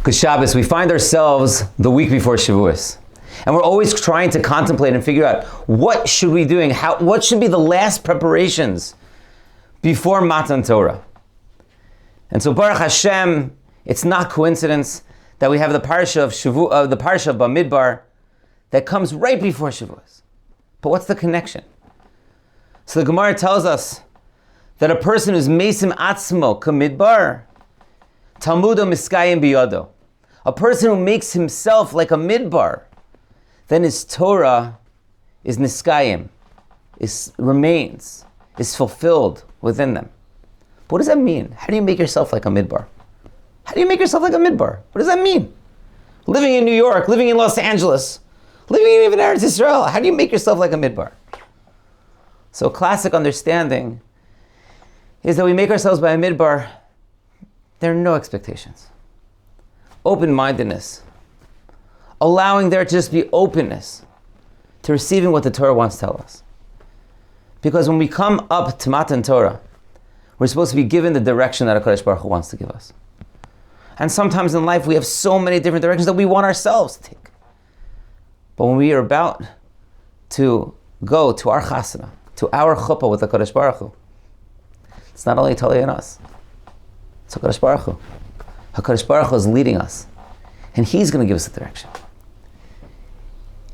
Because Shabbos, we find ourselves the week before Shavuos. And we're always trying to contemplate and figure out what should we be doing, what should be the last preparations before Matan Torah. And so Baruch Hashem, it's not coincidence that we have the parsha of the parsha of Bamidbar that comes right before Shavuos. But what's the connection? So the Gemara tells us that a person who's mesim atzmo kamidbar, talmudo miskayim biyado, a person who makes himself like a midbar, then his Torah is niskayim, remains, is fulfilled within them. But what does that mean? How do you make yourself like a midbar? How do you make yourself like a midbar? What does that mean? Living in New York, living in Los Angeles, living in even Eretz Israel, how do you make yourself like a midbar? So classic understanding is that we make ourselves by a midbar, there are no expectations. Open-mindedness. Allowing there to just be openness to receiving what the Torah wants to tell us. Because when we come up to Matan Torah, we're supposed to be given the direction that HaKadosh Baruch Hu wants to give us. And sometimes in life we have so many different directions that we want ourselves to take. But when we are about to go to our chasana, to our chuppah with HaKadosh Baruch Hu, it's not only totally in us, it's HaKadosh Baruch Hu. HaKadosh Baruch Hu is leading us, and He's going to give us the direction.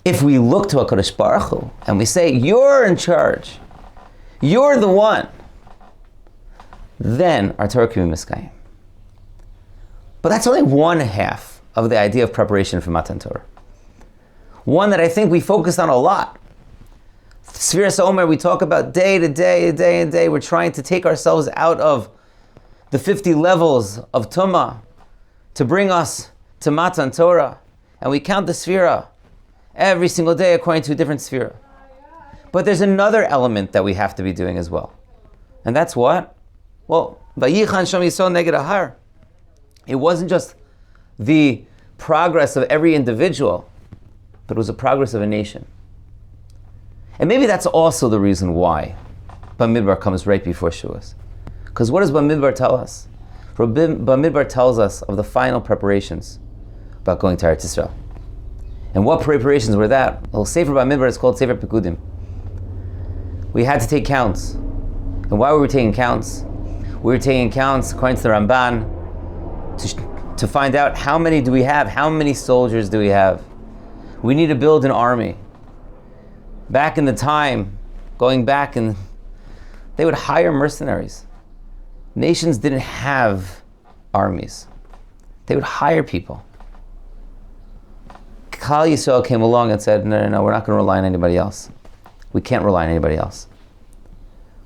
If we look to HaKadosh Baruch Hu and we say, you're in charge, you're the one, then our Torah can be miskayim. But that's only one half of the idea of preparation for Matan Torah. One that I think we focus on a lot. Sfiras Omer, we talk about day to day, day and day. We're trying to take ourselves out of the 50 levels of Tumah to bring us to Matan Torah. And we count the Sfira every single day according to a different Sfira. But there's another element that we have to be doing as well. And that's what? Well, Vayichan Shom Yisrael Neged Ahar. It wasn't just the progress of every individual, but it was the progress of a nation. And maybe that's also the reason why Bamidbar comes right before Shavuos. Because what does Bamidbar tell us? Bamidbar tells us of the final preparations about going to Eretz Yisrael. And what preparations were that? Well, Sefer Bamidbar is called Sefer Pekudim. We had to take counts. And why were we taking counts? We were taking counts according to the Ramban to find out how many do we have, how many soldiers do we have. We need to build an army. Back in the time, going back, and they would hire mercenaries. Nations didn't have armies. They would hire people. Klal Yisrael came along and said, no, we're not going to rely on anybody else. We can't rely on anybody else.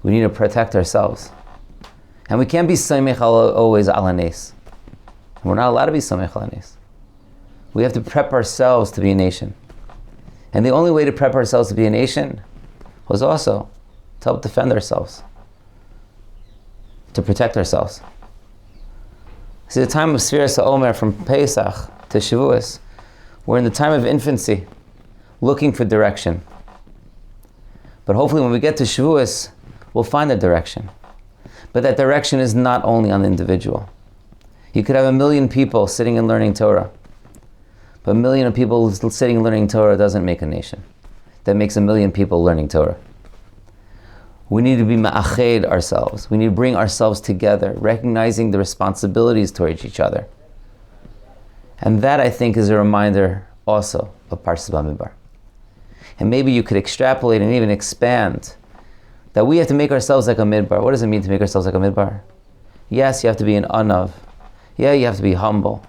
We need to protect ourselves. And we can't be samech always ala nes. We're not allowed to be samech ala nes. We have to prep ourselves to be a nation. And the only way to prep ourselves to be a nation was also to help defend ourselves, to protect ourselves. See, the time of Sfiras HaOmer from Pesach to Shavuos, we're in the time of infancy, looking for direction. But hopefully when we get to Shavuos, we'll find a direction. But that direction is not only on the individual. You could have 1 million people sitting and learning Torah. But 1 million of people sitting and learning Torah doesn't make a nation. That makes 1 million people learning Torah. We need to be ma'ached ourselves. We need to bring ourselves together, recognizing the responsibilities towards each other. And that, I think, is a reminder also of Parshas Bamidbar. And maybe you could extrapolate and even expand that we have to make ourselves like a midbar. What does it mean to make ourselves like a midbar? Yes, you have to be an anav. Yeah, you have to be humble.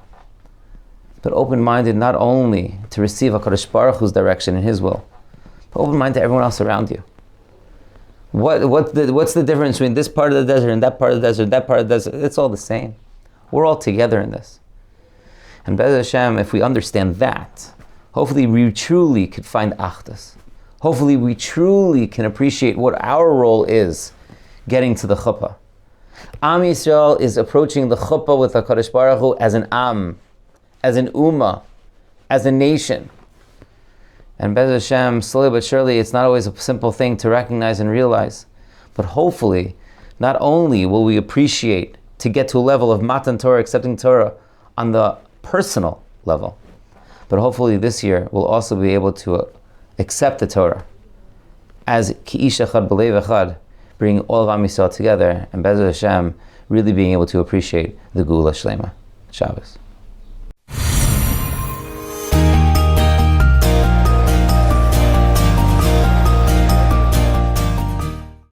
But open-minded not only to receive HaKadosh Baruch Hu's direction and His will, but open-minded to everyone else around you. What's the difference between this part of the desert and that part of the desert, that part of the desert? It's all the same. We're all together in this. And Be'ez Hashem, if we understand that, hopefully we truly could find achdus. Hopefully we truly can appreciate what our role is getting to the chuppah. Am Yisrael is approaching the chuppah with HaKadosh Baruch Hu as an am, as an ummah, as a nation. And Be'ez Hashem, slowly but surely, it's not always a simple thing to recognize and realize. But hopefully, not only will we appreciate to get to a level of Matan Torah, accepting Torah, on the personal level. But hopefully this year we'll also be able to accept the Torah as Ki'ish Echad B'Lev Echad, bringing all of Am Yisrael together, and Be'ez Hashem really being able to appreciate the Geula Shlema. Shabbos.